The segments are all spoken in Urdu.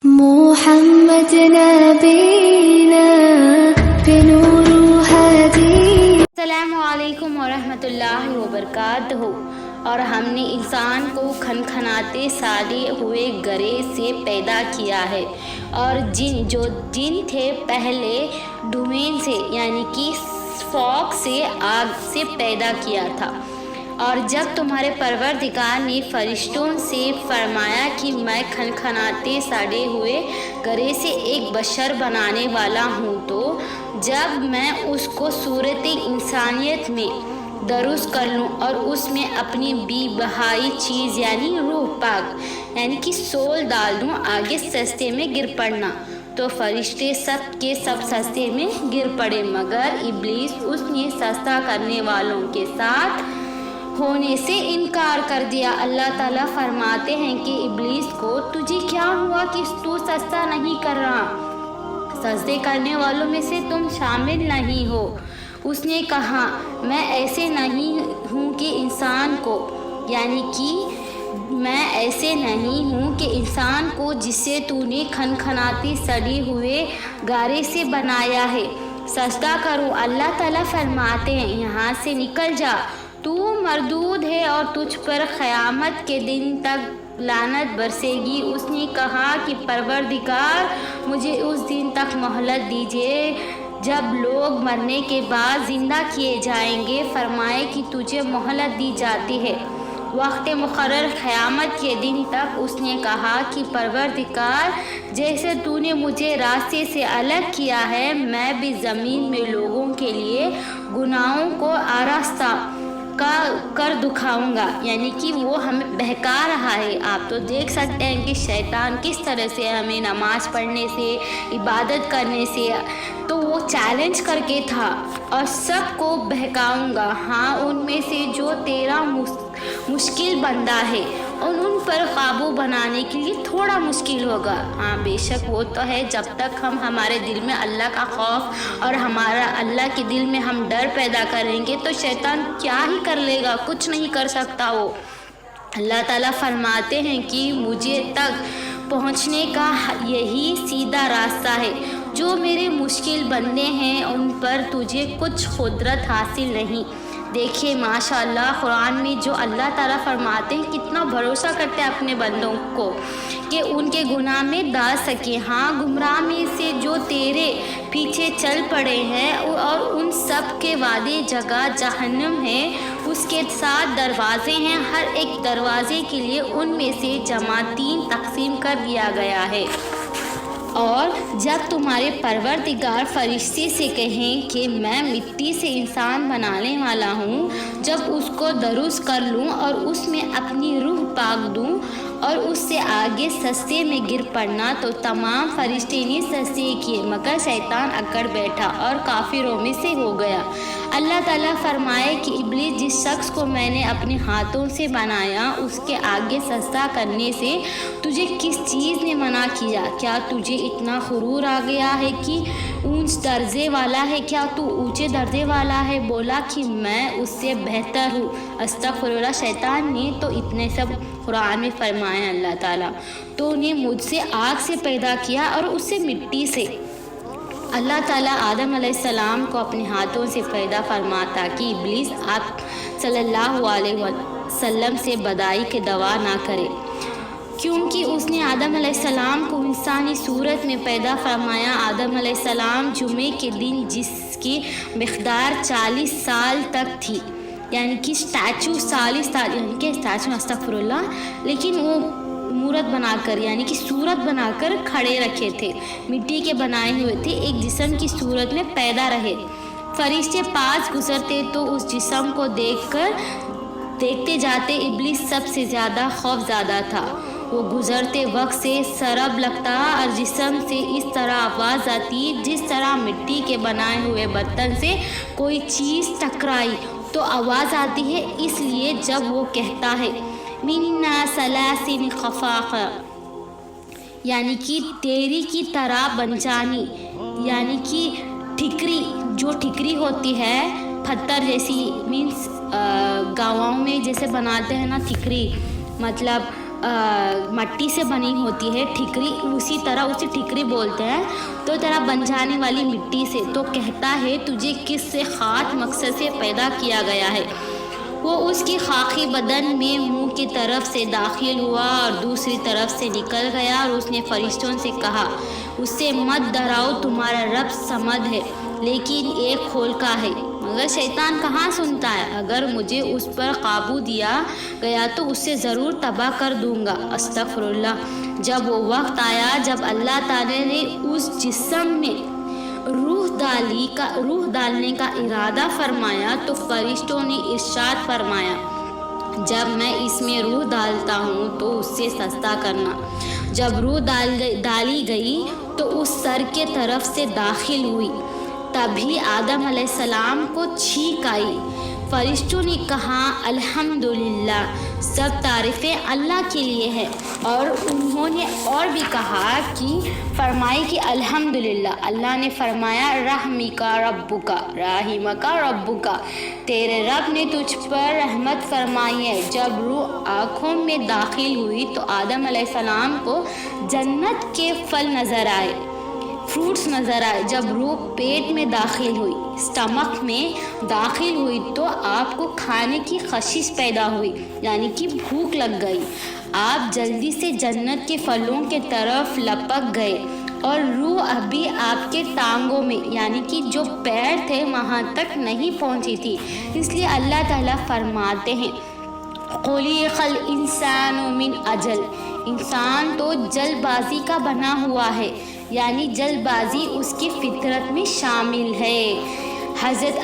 محمد نبینا بنور ہدی۔ السلام علیکم ورحمۃ اللہ وبرکاتہ۔ اور ہم نے انسان کو کھنکھناتے ساڑے ہوئے گرے سے پیدا کیا ہے، اور جن تھے پہلے ڈومین سے یعنی کہ فوق سے، آگ سے پیدا کیا تھا۔ اور جب تمہارے پروردگار نے فرشتوں سے فرمایا کہ میں کھنکھناتے سڑے ہوئے گرے سے ایک بشر بنانے والا ہوں، تو جب میں اس کو صورت انسانیت میں درست کر لوں اور اس میں اپنی بی بہائی چیز یعنی روح پاک یعنی کہ سول ڈال دوں، آگے سجدے میں گر پڑنا۔ تو فرشتے سب کے سب سجدے میں گر پڑے، مگر ابلیس اس نے سجدہ کرنے والوں کے ساتھ ہونے سے انکار کر دیا۔ اللہ تعالیٰ فرماتے ہیں کہ ابلیس کو تجھے کیا ہوا کہ تو سجدہ نہیں کر رہا؟ سجدے کرنے والوں میں سے تم شامل نہیں ہو۔ اس نے کہا میں ایسے نہیں ہوں کہ انسان کو جسے تو نے کھنکھناتی سڑی ہوئے گارے سے بنایا ہے سجدہ کروں۔ اللہ تعالیٰ فرماتے ہیں یہاں سے نکل جا، تو مردود ہے اور تجھ پر قیامت کے دن تک لعنت برسے گی۔ اس نے کہا کہ پروردگار مجھے اس دن تک مہلت دیجیے جب لوگ مرنے کے بعد زندہ کیے جائیں گے۔ فرمائے کہ تجھے مہلت دی جاتی ہے وقت مقرر قیامت کے دن تک۔ اس نے کہا کہ پروردگار جیسے تو نے مجھے راستے سے الگ کیا ہے، میں بھی زمین میں لوگوں کے لیے گناہوں کو آراستہ کر دکھاؤں گا، یعنی کہ وہ ہمیں بہکا رہا ہے۔ آپ تو دیکھ سکتے ہیں کہ شیطان کس طرح سے ہمیں نماز پڑھنے سے، عبادت کرنے سے، تو وہ چیلنج کر کے تھا اور سب کو بہکاؤں گا، ہاں ان میں سے جو تیرا مشکل بندہ ہے اور ان پر قابو بنانے کے لیے تھوڑا مشکل ہوگا۔ ہاں بے شک وہ تو ہے، جب تک ہم ہمارے دل میں اللہ کا خوف اور ہمارا اللہ کے دل میں ہم ڈر پیدا کریں گے تو شیطان کیا ہی کر لے گا، کچھ نہیں کر سکتا وہ۔ اللہ تعالیٰ فرماتے ہیں کہ مجھے تک پہنچنے کا یہی سیدھا راستہ ہے، جو میرے مشکل بندے ہیں ان پر تجھے کچھ قدرت حاصل نہیں۔ دیکھیے ماشاء اللہ قرآن میں جو اللہ تعالیٰ فرماتے ہیں کتنا بھروسہ کرتے ہیں اپنے بندوں کو کہ ان کے گناہ میں ڈال سکے۔ ہاں گمراہ میں سے جو تیرے پیچھے چل پڑے ہیں اور ان سب کے وعدے جگہ جہنم ہے، اس کے 7 دروازے ہیں، ہر ایک دروازے کے لیے ان میں سے جماعتیں تقسیم کر دیا گیا ہے۔ اور جب تمہارے پروردگار فرشتے سے کہیں کہ میں مٹی سے انسان بنانے والا ہوں، جب اس کو درست کر لوں اور اس میں اپنی روح پاک دوں اور اس سے آگے سجدے میں گر پڑنا، تو تمام فرشتے نے سجدے کیے مگر شیطان اکڑ بیٹھا اور کافروں میں سے ہو گیا۔ اللہ تعالیٰ فرمائے کہ ابلیس جس شخص کو میں نے اپنے ہاتھوں سے بنایا اس کے آگے سجدہ کرنے سے تجھے کس چیز نے منع کیا؟ کیا تجھے اتنا غرور آ گیا ہے کہ اونچ درجے والا ہے؟ کیا تو اونچے درجے والا ہے؟ بولا کہ میں اس سے بہتر ہوں۔ استغفر اللہ، شیطان نے تو اتنے سب قرآن میں فرمایا اللہ تعالیٰ، تو نے مجھ سے آگ سے پیدا کیا اور اس سے مٹی سے۔ اللہ تعالیٰ آدم علیہ السلام کو اپنے ہاتھوں سے پیدا فرماتا کہ ابلیس آپ صلی اللہ علیہ وسلم سے بدائی کے دعا نہ کرے، کیونکہ اس نے آدم علیہ السلام کو انسانی صورت میں پیدا فرمایا۔ آدم علیہ السلام جمعے کے دن جس کی مقدار 40 سال تک تھی، یعنی کہ اسٹیچو 40 سال، یعنی کہ اسٹیچو استغفر اللہ، لیکن وہ مورت بنا کر یعنی کہ صورت بنا کر کھڑے رکھے تھے، مٹی کے بنائے ہوئے تھے، ایک جسم کی صورت میں پیدا رہے۔ فرشتے پاس گزرتے تو اس جسم کو دیکھتے جاتے، ابلیس سب سے زیادہ خوف زدہ تھا۔ وہ گزرتے وقت سے سرب لگتا اور جسم سے اس طرح آواز آتی جس طرح مٹی کے بنائے ہوئے برتن سے کوئی چیز ٹکرائی تو آواز آتی ہے، اس لیے جب وہ کہتا ہے منا سلاسل خفاق، یعنی کہ تیری کی طرح بن جانی، یعنی کہ ٹھکری، جو ٹھکری ہوتی ہے پتھر جیسی، مینس گاؤں میں جیسے بناتے ہیں نا ٹھکری، مطلب مٹی سے بنی ہوتی ہے ٹھکری، اسی طرح اسے ٹھکری بولتے ہیں، تو طرح بن جانے والی مٹی سے، تو کہتا ہے تجھے کس سے خاص مقصد سے پیدا کیا گیا ہے؟ وہ اس کی خاکی بدن میں منہ کی طرف سے داخل ہوا اور دوسری طرف سے نکل گیا، اور اس نے فرشتوں سے کہا اس سے مت ڈراؤ، تمہارا رب صمد ہے لیکن ایک کھول کا ہے، مگر شیطان کہاں سنتا ہے، اگر مجھے اس پر قابو دیا گیا تو اسے ضرور تباہ کر دوں گا۔ استغفر اللہ۔ جب وہ وقت آیا جب اللہ تعالی نے اس جسم میں روح ڈالنے کا ارادہ فرمایا تو فرشتوں نے ارشاد فرمایا جب میں اس میں روح ڈالتا ہوں تو اس سے سجدہ کرنا۔ جب روح ڈالی گئی تو اس سر کے طرف سے داخل ہوئی، تبھی آدم علیہ السلام کو چھینک آئی۔ فرشتوں نے کہا الحمدللہ، سب تعریفیں اللہ کے لیے ہے، اور انہوں نے اور بھی کہا کہ فرمائی کہ الحمدللہ۔ اللہ نے فرمایا رحمکا ربکا، رحمکا ربکا، تیرے رب نے تجھ پر رحمت فرمائی ہے۔ جب روح آنکھوں میں داخل ہوئی تو آدم علیہ السلام کو جنت کے پھل نظر آئے، فروٹس نظر آئے۔ جب روح پیٹ میں داخل ہوئی، اسٹمک میں داخل ہوئی، تو آپ کو کھانے کی خواہش پیدا ہوئی، یعنی کہ بھوک لگ گئی۔ آپ جلدی سے جنت کے پھلوں کے طرف لپک گئے، اور روح ابھی آپ کے ٹانگوں میں، یعنی کہ جو پیر تھے وہاں تک نہیں پہنچی تھی۔ اس لیے اللہ تعالیٰ فرماتے ہیں خلق الانسان من عجل، انسان تو جلد بازی کا بنا ہوا ہے، یعنی جلد بازی اس کی فطرت میں شامل ہے۔ حضرت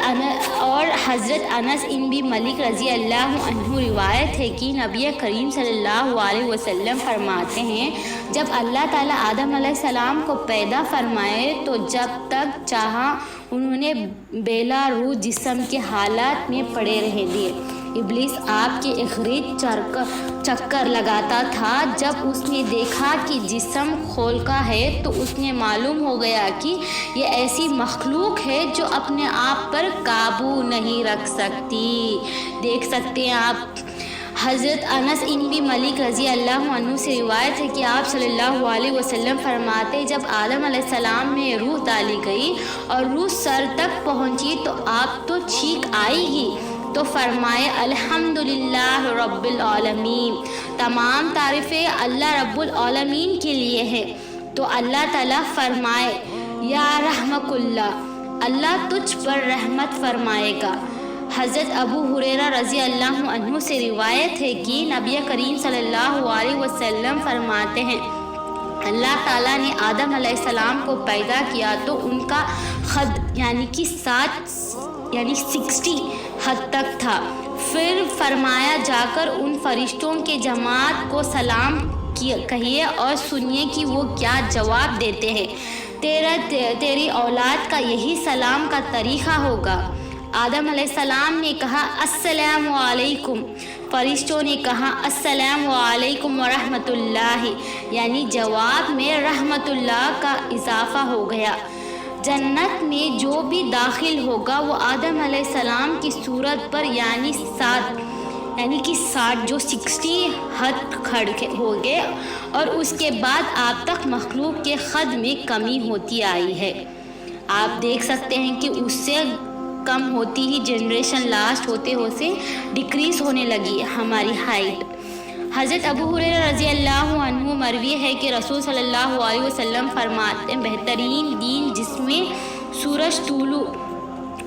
انس بن مالک رضی اللہ عنہ روایت ہے کہ نبی کریم صلی اللہ علیہ وسلم فرماتے ہیں جب اللہ تعالیٰ آدم علیہ السلام کو پیدا فرمائے تو جب تک چاہا انہوں نے بیلا روح جسم کے حالات میں پڑے رہنے دیے۔ ابلیس آپ کے اخراج چکر لگاتا تھا۔ جب اس نے دیکھا کہ جسم کھول کا ہے تو اس نے معلوم ہو گیا کہ یہ ایسی مخلوق ہے جو اپنے آپ پر قابو نہیں رکھ سکتی۔ دیکھ سکتے ہیں آپ حضرت انس بن مالک رضی اللہ عنہ سے روایت ہے کہ آپ صلی اللہ علیہ وسلم فرماتے جب آدم علیہ السلام میں روح ڈالی گئی اور روح سر تک پہنچی تو آپ تو چھینک آئے گی، تو فرمائے الحمدللہ رب العالمین، تمام تعریفیں اللہ رب العالمین کے لیے ہے۔ تو اللہ تعالیٰ فرمائے یا رحمک اللہ، اللہ تجھ پر رحمت فرمائے گا۔ حضرت ابو ہریرہ رضی اللہ عنہ سے روایت ہے کہ نبی کریم صلی اللہ علیہ وسلم فرماتے ہیں اللہ تعالیٰ نے آدم علیہ السلام کو پیدا کیا تو ان کا قد یعنی کہ 60 حد تک تھا۔ پھر فرمایا جا کر ان فرشتوں کے جماعت کو سلام کہیے اور سنیے کہ وہ کیا جواب دیتے ہیں۔ تیری اولاد کا یہی سلام کا طریقہ ہوگا۔ آدم علیہ السلام نے کہا السلام علیکم، فرشتوں نے کہا السلام علیکم ورحمۃ اللہ، یعنی جواب میں رحمت اللہ کا اضافہ ہو گیا۔ جنت میں جو بھی داخل ہوگا وہ آدم علیہ السلام کی صورت پر یعنی 60 جو 60 حد کھڑے ہو گئے، اور اس کے بعد آپ تک مخلوق کے قد میں کمی ہوتی آئی ہے۔ آپ دیکھ سکتے ہیں کہ اس سے کم ہوتی ہی جنریشن لاسٹ ہوتے ڈکریز ہونے لگی ہماری ہائٹ۔ حضرت ابو ہریرہ رضی اللہ عنہ مروی ہے کہ رسول صلی اللہ علیہ وسلم فرماتے ہیں بہترین دن جس میں سورج طلوع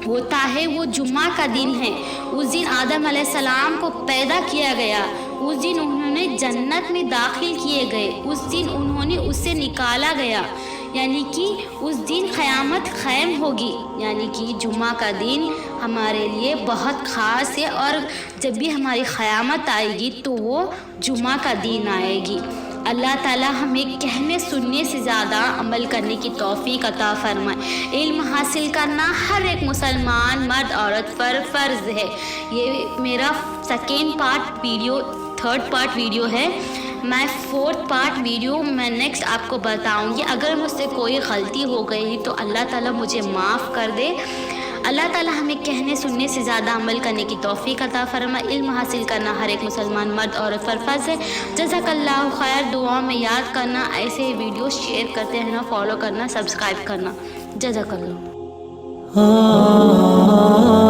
ہوتا ہے وہ جمعہ کا دن ہے۔ اس دن آدم علیہ السلام کو پیدا کیا گیا، اس دن انہوں نے جنت میں داخل کیے گئے، اس دن انہوں نے اسے نکالا گیا، یعنی کہ اس دن قیامت قائم ہوگی، یعنی کہ جمعہ کا دن ہمارے لیے بہت خاص ہے، اور جب بھی ہماری قیامت آئے گی تو وہ جمعہ کا دن آئے گی۔ اللہ تعالیٰ ہمیں کہنے سننے سے زیادہ عمل کرنے کی توفیق عطا فرمائے۔ علم حاصل کرنا ہر ایک مسلمان مرد عورت پر فرض ہے۔ یہ میرا تھرڈ پارٹ ویڈیو ہے، میں 4th پارٹ ویڈیو میں نیکسٹ آپ کو بتاؤں گی۔ اگر مجھ سے کوئی غلطی ہو گئی تو اللہ تعالیٰ مجھے معاف کر دے۔ اللہ تعالیٰ ہمیں کہنے سننے سے زیادہ عمل کرنے کی توفیق عطا فرمائے۔ علم حاصل کرنا ہر ایک مسلمان مرد عورت پر فرض ہے۔ جزاک اللہ خیر، دعا میں یاد کرنا، ایسے ویڈیوز شیئر کرتے رہنا، فالو کرنا، سبسکرائب کرنا۔ جزاک اللہ۔